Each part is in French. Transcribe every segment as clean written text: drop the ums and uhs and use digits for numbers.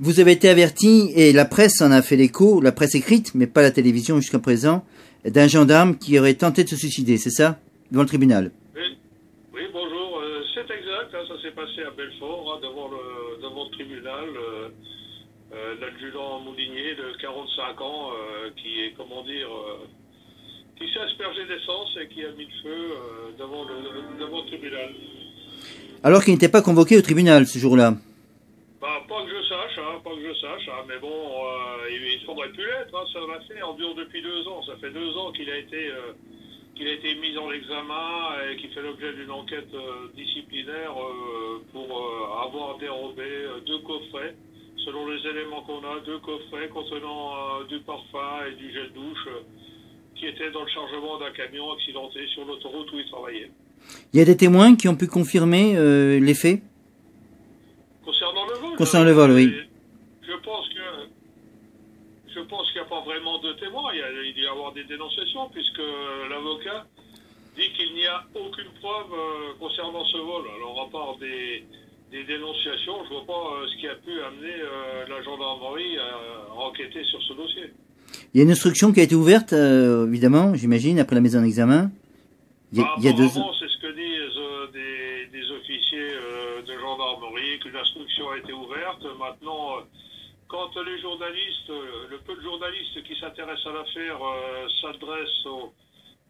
Vous avez été averti, et la presse en a fait l'écho, la presse écrite, mais pas la télévision jusqu'à présent, d'un gendarme qui aurait tenté de se suicider, c'est ça? Devant le tribunal. Oui, oui, bonjour. C'est exact, hein, ça s'est passé à Belfort, hein, devant le tribunal. L'adjudant Moulinier de 45 ans, qui est, comment dire, qui s'est aspergé d'essence et qui a mis le feu devant le tribunal. Alors qu'il n'était pas convoqué au tribunal ce jour-là. Bah, pas que je sache, hein, mais bon, il faudrait plus l'être, hein, ça l'affaire dure depuis 2 ans. Ça fait 2 ans qu'il a été mis en examen et qu'il fait l'objet d'une enquête disciplinaire pour avoir dérobé 2 coffrets. Selon les éléments qu'on a, 2 coffrets contenant du parfum et du gel douche qui étaient dans le chargement d'un camion accidenté sur l'autoroute où il travaillait. Il y a des témoins qui ont pu confirmer les faits? Concernant le vol? Concernant le vol, oui. Je pense qu'il n'y a pas vraiment de témoins. Il doit y avoir des dénonciations puisque l'avocat dit qu'il n'y a aucune preuve concernant ce vol. Alors à part des dénonciations, je ne vois pas ce qui a pu amener la gendarmerie à enquêter sur ce dossier. Il y a une instruction qui a été ouverte, évidemment, j'imagine, après la mise en examen. Il y a 2 ans. C'est ce que disent des officiers de gendarmerie, que l'instruction a été ouverte. Maintenant, quand les journalistes, le peu de journalistes qui s'intéressent à l'affaire s'adressent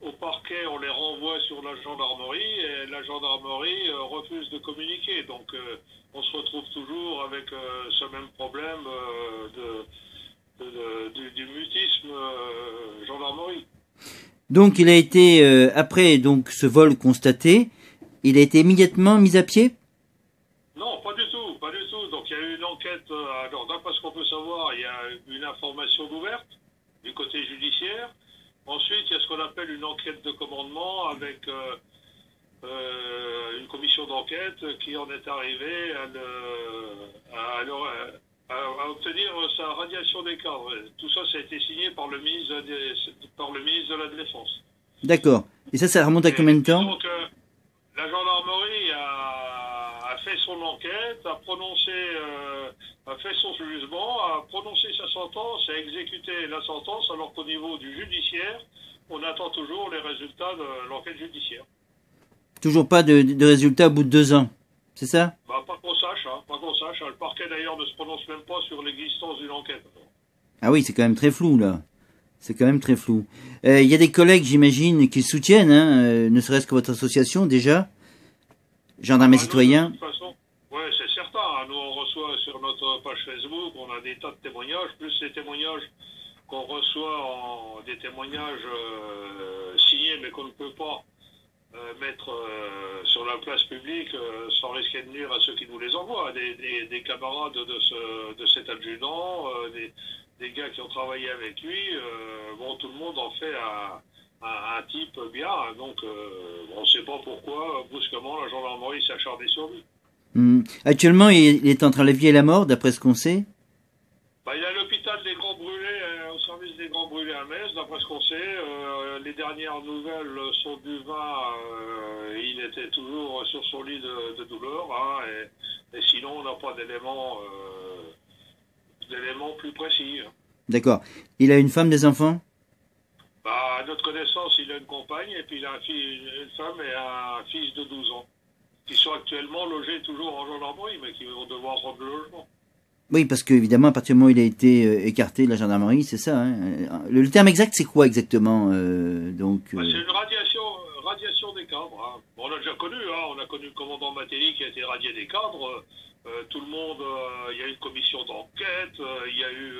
au parquet, on les renvoie sur la gendarmerie et la gendarmerie refuse de communiquer. Donc on se retrouve toujours avec ce même problème du mutisme gendarmerie. Donc il a été, après donc ce vol constaté, il a été immédiatement mis à pied? Non, pas du tout, pas du tout. Donc il y a eu une enquête, alors d'après ce qu'on peut savoir, il y a une information ouverte du côté judiciaire. Ensuite, il y a ce qu'on appelle une enquête de commandement avec une commission d'enquête qui en est arrivée à obtenir sa radiation des cadres. Tout ça, ça a été signé par le ministre de la Défense. D'accord. Et ça remonte à combien de temps? Donc, la gendarmerie a fait son enquête, a fait son jugement, a prononcé sa sentence, a exécuté la sentence, alors qu'au niveau du judiciaire, on attend toujours les résultats de l'enquête judiciaire. Toujours pas de résultats au bout de 2 ans, c'est ça? Bah, pas qu'on sache, hein, pas qu'on sache. Le parquet d'ailleurs ne se prononce même pas sur l'existence d'une enquête. Ah oui, c'est quand même très flou là. C'est quand même très flou. Il y a des collègues, j'imagine, qui soutiennent, hein, ne serait-ce que votre association déjà, Gendarmes et Citoyens. De toute façon, ouais, c'est certain. Hein. Nous, on reçoit sur notre page Facebook, on a des tas de témoignages, plus les témoignages qu'on reçoit des témoignages signés, mais qu'on ne peut pas mettre sur la place publique sans risquer de nuire à ceux qui nous les envoient. Des camarades de cet adjudant, des gars qui ont travaillé avec lui, bon, tout le monde en fait un type bien, donc on ne sait pas pourquoi, brusquement, la gendarmerie s'est acharnée sur lui. Actuellement, il est entre la vie et la mort, d'après ce qu'on sait? Bah, il est à l'hôpital des Grands Brûlés, au service des Grands Brûlés à Metz, d'après ce qu'on sait. Les dernières nouvelles sont du 20, il était toujours sur son lit de douleur, hein, et sinon on n'a pas d'éléments plus précis. D'accord. Il a une femme, des enfants? Bah, à notre connaissance, il a une compagne, et puis il a une femme et un fils de 12 ans, qui sont actuellement logés toujours en gendarmerie, mais qui vont devoir rendre le logement. Oui, parce que évidemment, à partir du moment où il a été écarté de la gendarmerie, c'est ça. Hein. Le terme exact, c'est quoi exactement Bah, c'est une radiation des cadres. Hein. Bon, on a déjà connu, hein. On a connu le commandant Mattei qui a été radié des cadres. Tout le monde, il y a eu une commission d'enquête, il y a eu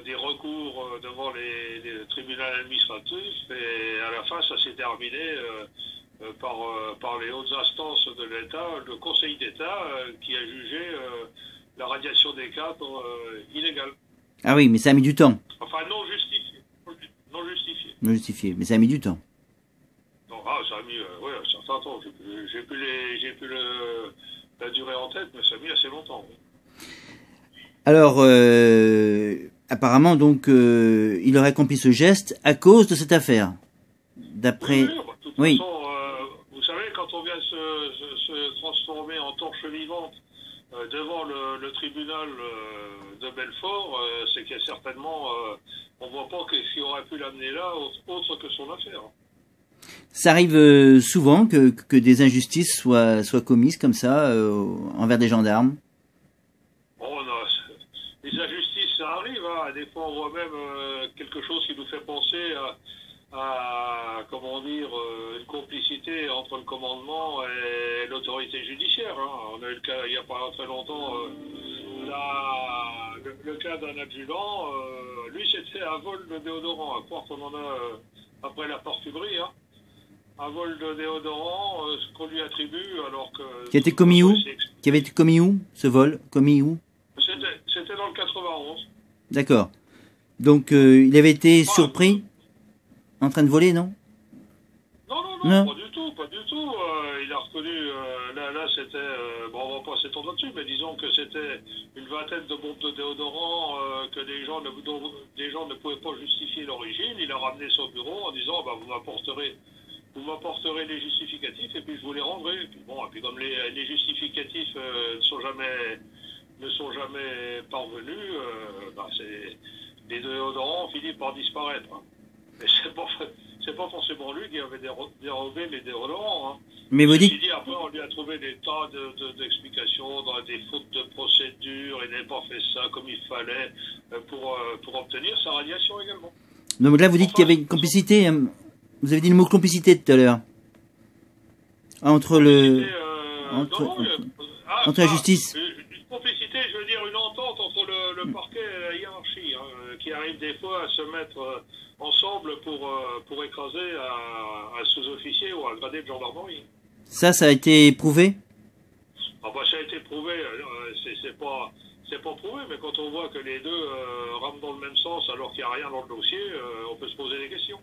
des recours devant les tribunaux administratifs, et à la fin, ça s'est terminé par les hautes instances de l'État, le Conseil d'État, qui a jugé la radiation des cadres illégale. Ah oui, mais ça a mis du temps. Enfin, non justifié. Non justifié. Non justifié, mais ça a mis du temps. Donc, ça a mis un certain temps. J'ai plus la durée en tête, mais ça a mis assez longtemps. Oui. Alors, apparemment, donc, il aurait accompli ce geste à cause de cette affaire. D'après... Oui, de toute façon, vous savez, quand on vient se transformer en torche vivante devant le tribunal de Belfort, c'est qu'il y a certainement, on voit pas ce qui aurait pu l'amener là, autre que son affaire. Ça arrive souvent que des injustices soient commises comme ça envers des gendarmes. Bon, les injustices, ça arrive. Hein. Des fois, on voit même quelque chose qui nous fait penser à comment dire, une complicité entre le commandement et l'autorité judiciaire. Hein. On a eu le cas, il n'y a pas très longtemps, le cas d'un adjudant. Lui, c'était un vol de déodorant. À croire qu'on en a, après la parfumerie, hein. Un vol de déodorant, ce qu'on lui attribue, alors que... Qui a été commis où? Qui avait été commis où, ce vol? Commis où? C'était dans le 91. D'accord. Donc, il avait été surpris en train de voler, non? Non, pas du tout, pas du tout. Il a reconnu, là c'était, bon, on va pas s'étendre dessus, mais disons que c'était une vingtaine de bombes de déodorant que dont des gens ne pouvaient pas justifier l'origine. Il a ramené ça au bureau en disant, bah, vous m'apporterez les justificatifs et puis je vous les rendrai. Et puis bon, et puis comme les justificatifs ne sont jamais parvenus, bah, les déodorants ont fini par disparaître. Hein. Mais c'est pas forcément lui qui avait dérobé les déodorants. Hein. Mais vous dites... Après, on lui a trouvé des tas d'explications, dans des fautes de procédure, il n'avait pas fait ça comme il fallait pour obtenir sa radiation également. Donc là, vous dites qu'il y avait une complicité. Vous avez dit le mot complicité tout à l'heure. Entre la justice. Une complicité, je veux dire une entente entre le parquet et la hiérarchie, hein, qui arrive des fois à se mettre ensemble pour écraser un sous-officier ou un gradé de gendarmerie. Ça a été prouvé? Ah bah ça a été prouvé, c'est pas prouvé, mais quand on voit que les deux rament dans le même sens alors qu'il n'y a rien dans le dossier, on peut se poser des questions.